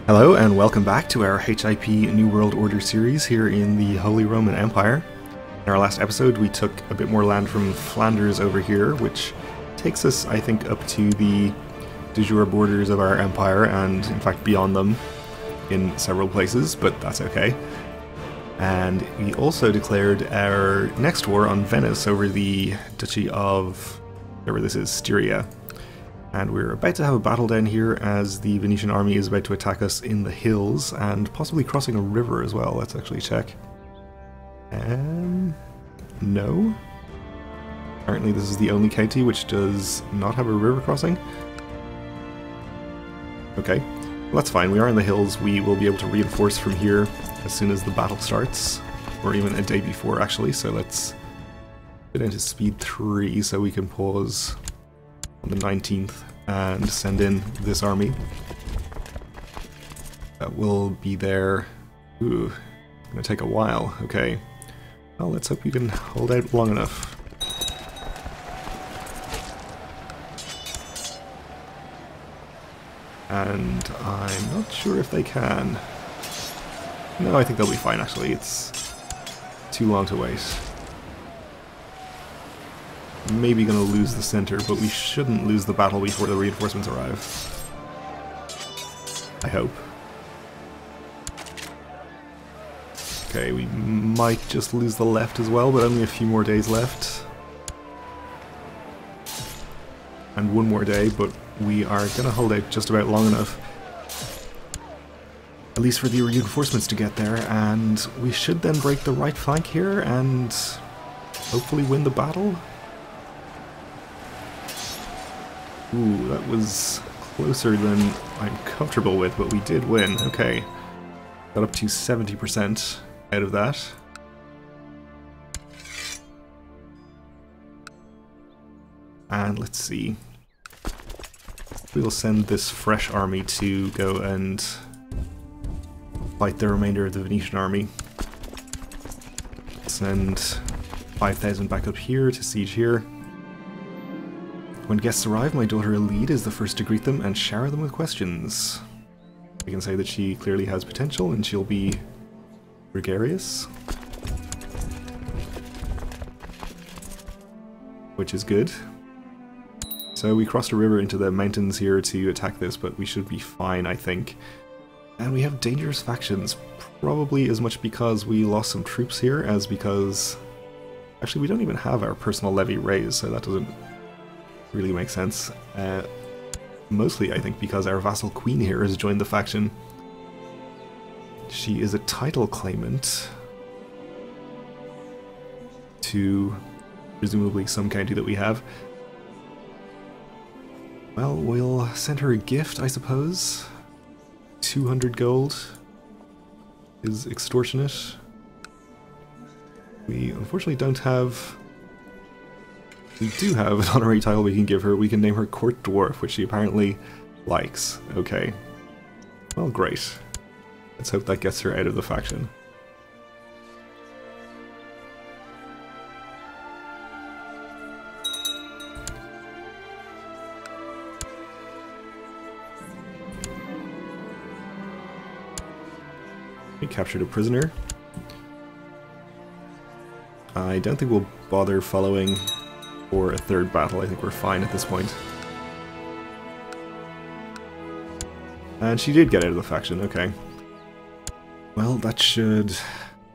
Hello and welcome back to our HIP New World Order series here in the Holy Roman Empire. In our last episode we took a bit more land from Flanders over here, which takes us, I think, up to the de jure borders of our empire and in fact beyond them in several places, but that's okay. And we also declared our next war on Venice over the Duchy of, whatever this is, Styria. And we're about to have a battle down here as the Venetian army is about to attack us in the hills and possibly crossing a river as well. Let's actually check. No. Apparently this is the only county which does not have a river crossing. Okay, well, that's fine. We are in the hills. We will be able to reinforce from here as soon as the battle starts, or even a day before actually. So let's get into speed 3 so we can pause on the 19th and send in this army. That will be there. Ooh, it's gonna take a while. Okay. Well, let's hope we can hold out long enough. And I'm not sure if they can. No, I think they'll be fine actually. It's too long to wait. Maybe gonna lose the center, but we shouldn't lose the battle before the reinforcements arrive. I hope. Okay, we might just lose the left as well, but only a few more days left. And one more day, but we are gonna hold out just about long enough. At least for the reinforcements to get there, and we should then break the right flank here and hopefully win the battle. Ooh, that was closer than I'm comfortable with, but we did win. Okay. Got up to 70% out of that. And let's see. We'll send this fresh army to go and fight the remainder of the Venetian army. Send 5,000 back up here to siege here. When guests arrive, my daughter Elide is the first to greet them and shower them with questions. We can say that she clearly has potential and she'll be gregarious. Which is good. So we crossed a river into the mountains here to attack this, but we should be fine, I think. And we have dangerous factions, probably as much because we lost some troops here as because... Actually, we don't even have our personal levy raised, so that doesn't really make sense. Mostly, I think, because our vassal queen here has joined the faction. She is a title claimant to presumably some county that we have. Well, we'll send her a gift, I suppose. 200 gold is extortionate. We unfortunately don't have... We do have an honorary title we can give her. We can name her Court Dwarf, which she apparently likes. Okay. Well, great. Let's hope that gets her out of the faction. We captured a prisoner. I don't think we'll bother following for a third battle. I think we're fine at this point. And she did get out of the faction, okay. Well, that should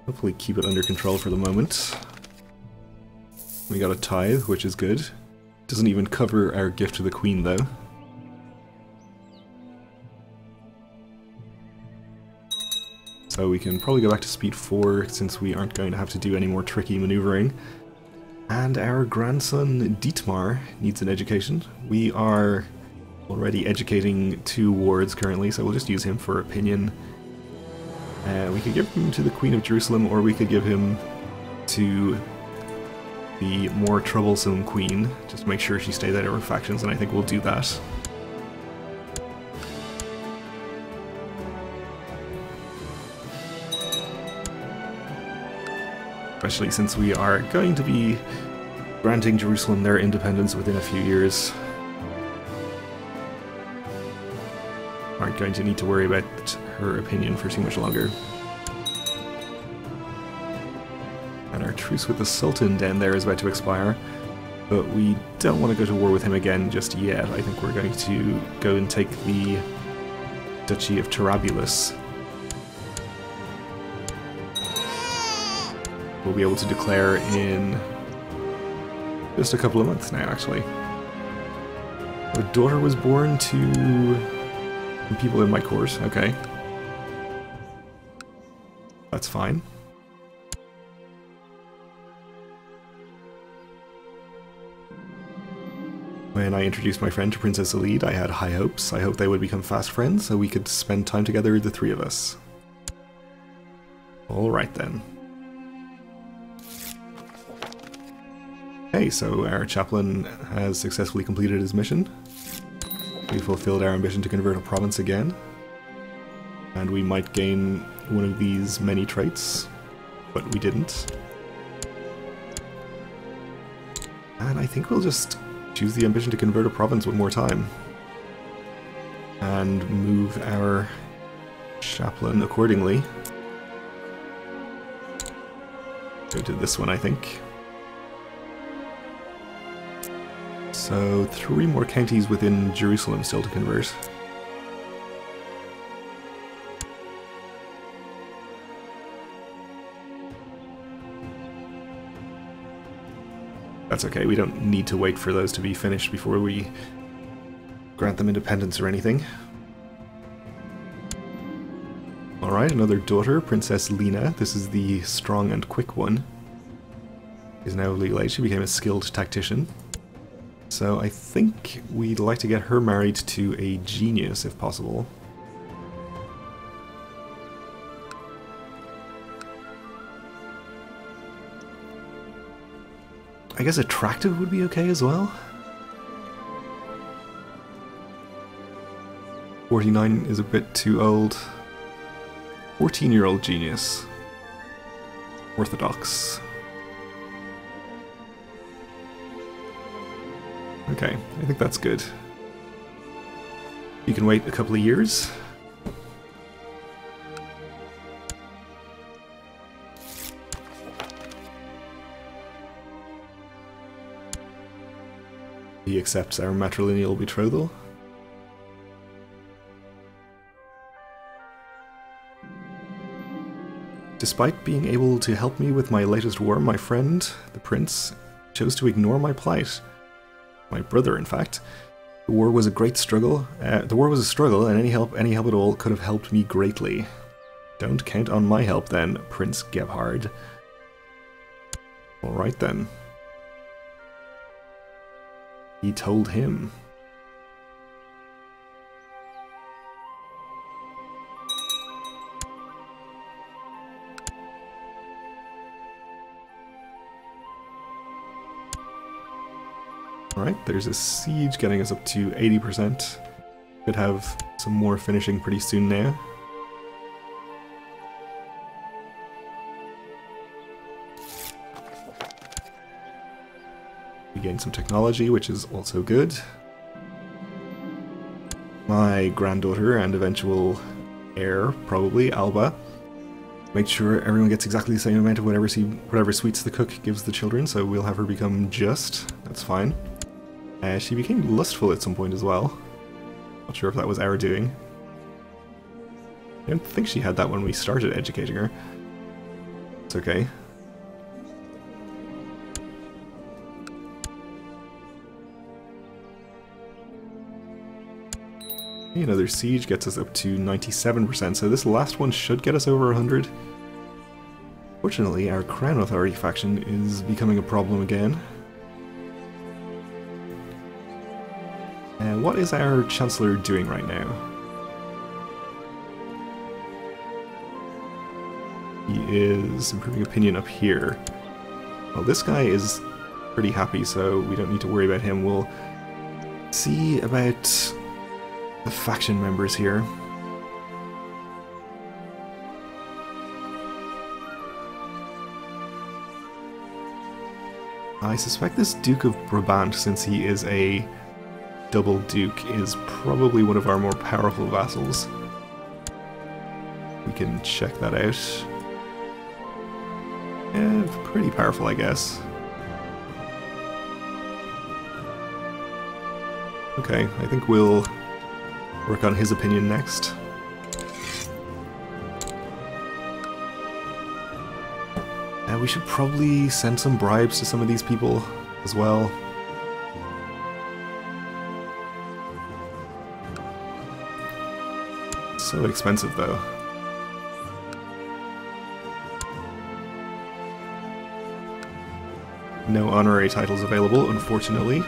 hopefully keep it under control for the moment. We got a tithe, which is good. Doesn't even cover our gift to the Queen, though. So we can probably go back to speed 4 since we aren't going to have to do any more tricky maneuvering. And our grandson Dietmar needs an education. We are already educating 2 wards currently, so we'll just use him for opinion. We could give him to the Queen of Jerusalem, or we could give him to the more troublesome Queen. Just make sure she stays out of her factions, and I think we'll do that. Especially since we are going to be granting Jerusalem their independence within a few years. aren't going to need to worry about her opinion for too much longer. And our truce with the Sultan down there is about to expire, but we don't want to go to war with him again just yet. I think we're going to go and take the Duchy of Tarabulus. We'll be able to declare in just a couple of months now, actually. A daughter was born to people in my court, okay. That's fine. When I introduced my friend to Princess Elide, I had high hopes. I hoped they would become fast friends so we could spend time together, the three of us. Alright then. Okay, so our chaplain has successfully completed his mission. We fulfilled our ambition to convert a province again. And we might gain one of these many traits, but we didn't. And I think we'll just choose the ambition to convert a province one more time. And move our chaplain accordingly. Go to this one, I think. So 3 more counties within Jerusalem still to convert. That's okay, we don't need to wait for those to be finished before we grant them independence or anything. Alright, another daughter, Princess Lena. This is the strong and quick one. Is now of legal age. She became a skilled tactician. So I think we'd like to get her married to a genius, if possible. I guess attractive would be okay as well. 49 is a bit too old. 14-year-old genius. Orthodox. Okay, I think that's good. You can wait a couple of years. He accepts our matrilineal betrothal. Despite being able to help me with my latest war, my friend, the prince, chose to ignore my plight. My brother, in fact. The war was a great struggle. The war was a struggle, and any help at all could have helped me greatly. Don't count on my help then, Prince Gebhard. Alright then. He told him. Alright, there's a siege getting us up to 80%. Could have some more finishing pretty soon now. We gain some technology, which is also good. My granddaughter and eventual heir, probably, Alba, make sure everyone gets exactly the same amount of whatever sweets the cook gives the children, so we'll have her become just. That's fine. She became lustful at some point as well. Not sure if that was our doing. I don't think she had that when we started educating her. It's okay. Another siege gets us up to 97%, so this last one should get us over 100. Fortunately, our Crown Authority faction is becoming a problem again. What is our Chancellor doing right now? He is improving opinion up here. Well, this guy is pretty happy, so we don't need to worry about him. We'll see about the faction members here. I suspect this Duke of Brabant, since he is a double duke is probably one of our more powerful vassals. We can check that out. Yeah, pretty powerful, I guess. Okay, I think we'll work on his opinion next. We should probably send some bribes to some of these people as well. So expensive though. No honorary titles available, unfortunately.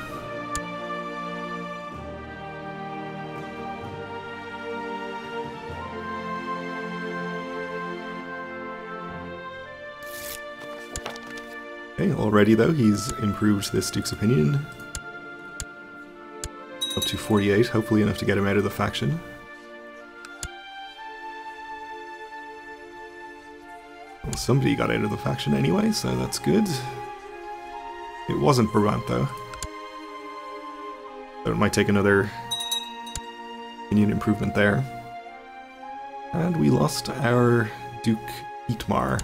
Okay, already though, he's improved this Duke's opinion. Up to 48, hopefully enough to get him out of the faction. Well, somebody got out of the faction anyway, so that's good. It wasn't Brabant though. So it might take another opinion improvement there. And we lost our Duke Dietmar.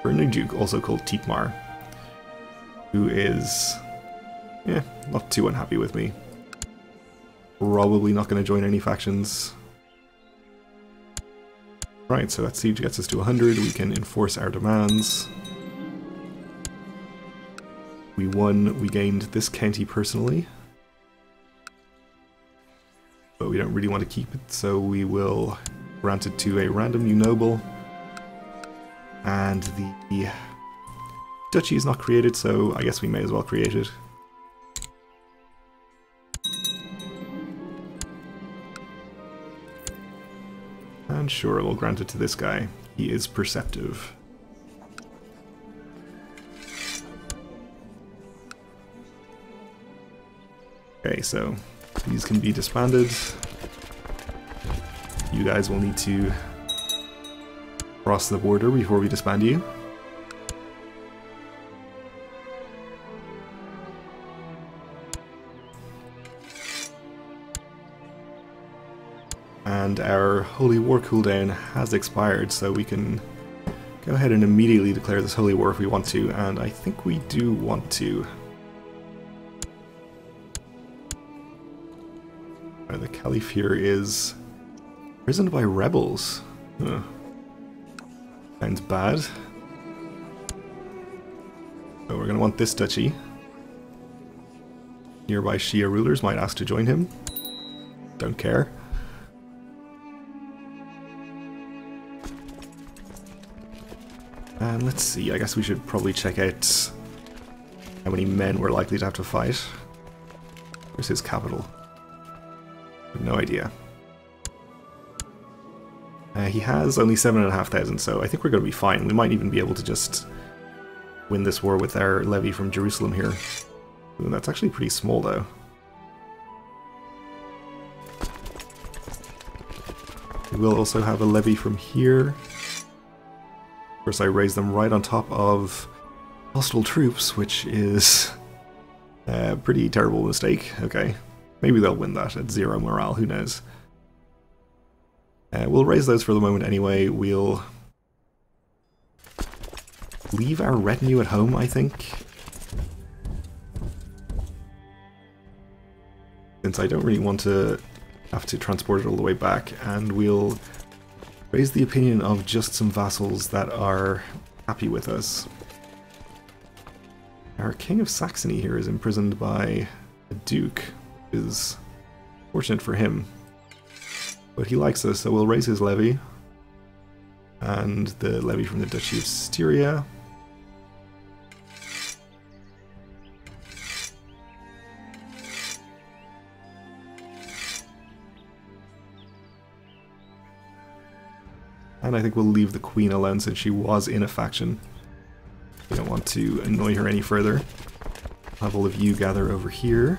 For a new Duke, also called Dietmar, who is, not too unhappy with me. Probably not going to join any factions. Right, so that siege gets us to 100, we can enforce our demands. We won, we gained this county personally. But we don't really want to keep it, so we will grant it to a random new noble. And the duchy is not created, so I guess we may as well create it. And sure, we'll grant it to this guy. He is perceptive. Okay, so these can be disbanded. You guys will need to cross the border before we disband you. And our Holy War cooldown has expired, so we can go ahead and immediately declare this Holy War if we want to, and I think we do want to. The Caliph here is imprisoned by rebels. Huh. Sounds bad. So we're going to want this duchy. Nearby Shia rulers might ask to join him. Don't care. And let's see, I guess we should probably check out how many men we're likely to have to fight. Where's his capital? I have no idea. He has only 7,500, so I think we're going to be fine. We might even be able to just win this war with our levy from Jerusalem here. Ooh, that's actually pretty small, though. We will also have a levy from here. Of course, I raised them right on top of hostile troops, which is a pretty terrible mistake. Okay, maybe they'll win that at 0 morale, who knows. We'll raise those for the moment anyway. We'll leave our retinue at home, I think. Since I don't really want to have to transport it all the way back, and we'll raise the opinion of just some vassals that are happy with us. Our King of Saxony here is imprisoned by a duke, which is fortunate for him. But he likes us, so we'll raise his levy. And the levy from the Duchy of Styria. And I think we'll leave the Queen alone since she was in a faction. We don't want to annoy her any further. Have all of you gather over here.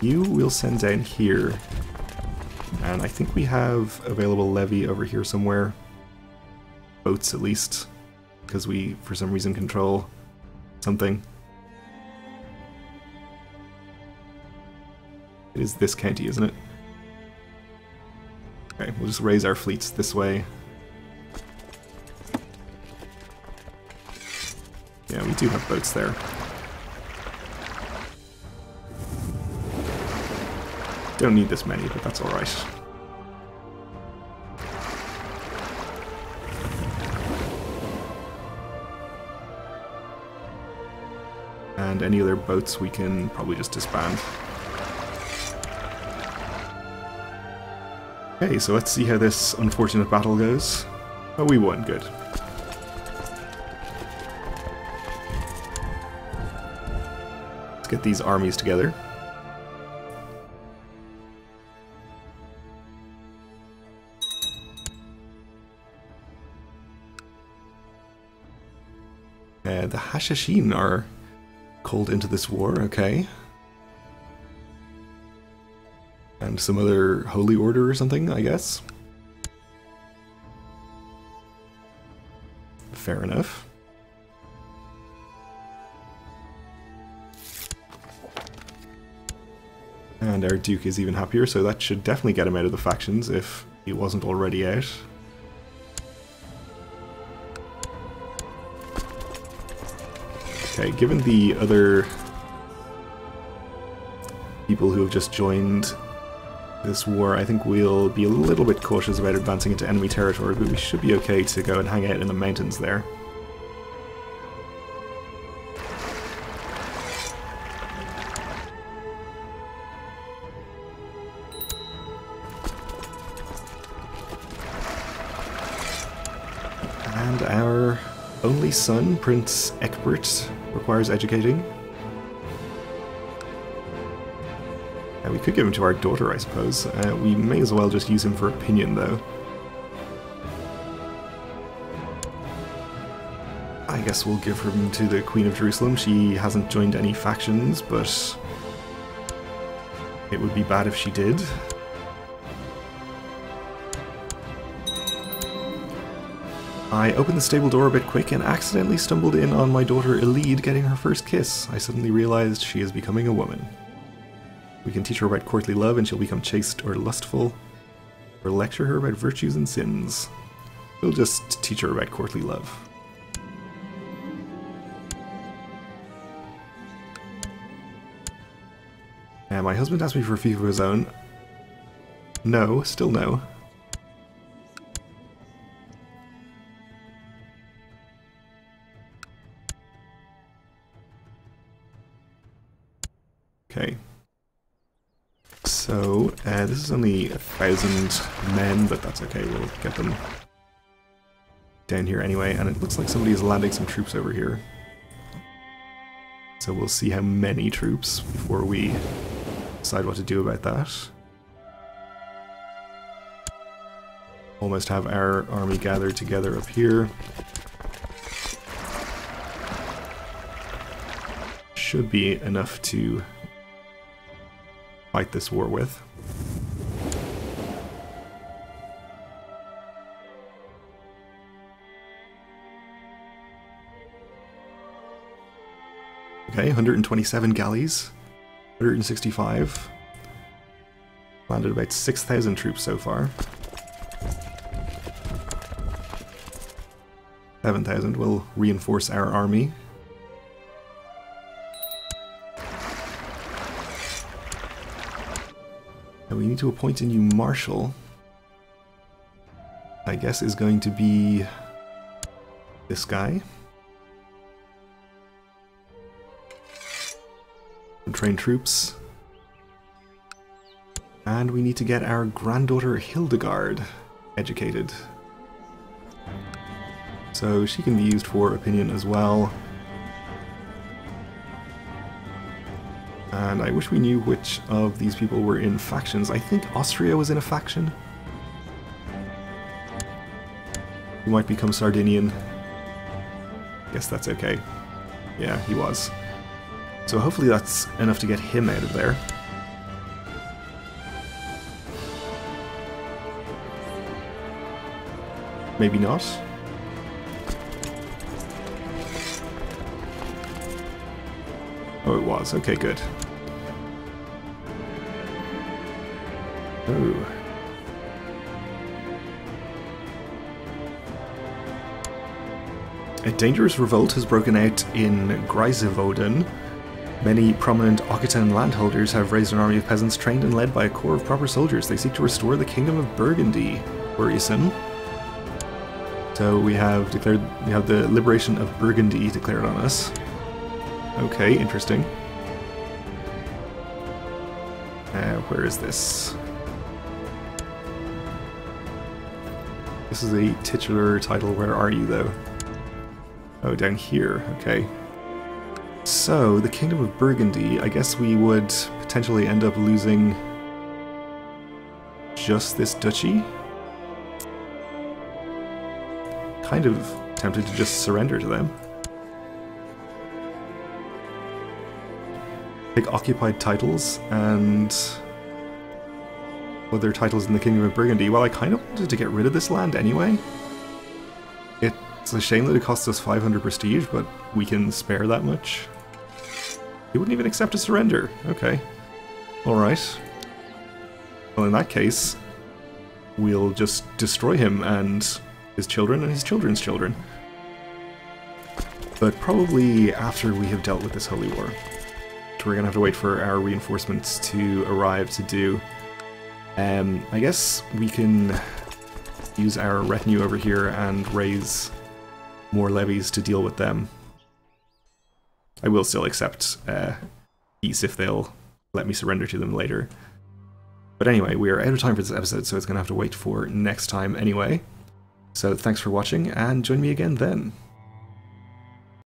You we'll send down here. And I think we have available levy over here somewhere. Boats at least. Because we, for some reason, control something. It is this county, isn't it? Okay, we'll just raise our fleets this way. Yeah, we do have boats there. Don't need this many, but that's alright. And any other boats we can probably just disband. Okay, so let's see how this unfortunate battle goes. Oh, we won, good. Let's get these armies together. The Hashashin are called into this war, okay. And some other holy order or something, I guess. Fair enough. And our Duke is even happier, so that should definitely get him out of the factions if he wasn't already out. Okay, given the other people who have just joined this war, I think we'll be a little bit cautious about advancing into enemy territory, but we should be okay to go and hang out in the mountains there. And our only son, Prince Egbert, requires educating. We could give him to our daughter, I suppose. We may as well just use him for opinion, though. I guess we'll give him to the Queen of Jerusalem. She hasn't joined any factions, but it would be bad if she did. I opened the stable door a bit quick and accidentally stumbled in on my daughter Elide getting her first kiss. I suddenly realized she is becoming a woman. We can teach her about courtly love and she'll become chaste or lustful, or lecture her about virtues and sins. We'll just teach her about courtly love. My husband asked me for a fief of his own. No, still no. Okay. So, this is only 1,000 men, but that's okay, we'll get them down here anyway, and it looks like somebody is landing some troops over here. So we'll see how many troops before we decide what to do about that. Almost have our army gathered together up here. Should be enough to fight this war with. Okay, 127 galleys, 165. Landed about 6,000 troops so far. 7,000 will reinforce our army. And we need to appoint a new marshal. I guess is going to be this guy. And train troops. And we need to get our granddaughter Hildegard educated. So she can be used for opinion as well. And I wish we knew which of these people were in factions. I think Austria was in a faction. He might become Sardinian. Guess that's okay. Yeah, he was. So hopefully that's enough to get him out of there. Maybe not. Oh, it was. Okay, good. Oh. A dangerous revolt has broken out in Greisewoden. Many prominent Occitan landholders have raised an army of peasants trained and led by a corps of proper soldiers. They seek to restore the Kingdom of Burgundy. Worrisome. So we have the liberation of Burgundy declared on us. Okay, interesting. Where is this? This is a titular title. Where are you, though? Oh, down here. Okay. So, the Kingdom of Burgundy, I guess we would potentially end up losing just this duchy? Kind of tempted to just surrender to them. Take occupied titles and other titles in the Kingdom of Burgundy. Well, I kind of wanted to get rid of this land anyway. It's a shame that it costs us 500 prestige, but we can spare that much. He wouldn't even accept a surrender. Okay. Alright. Well, in that case, we'll just destroy him and his children and his children's children. But probably after we have dealt with this holy war. Which we're going to have to wait for our reinforcements to arrive to do. I guess we can use our retinue over here and raise more levies to deal with them. I will still accept peace if they'll let me surrender to them later. But anyway, we are out of time for this episode, so it's going to have to wait for next time anyway. So thanks for watching, and join me again then.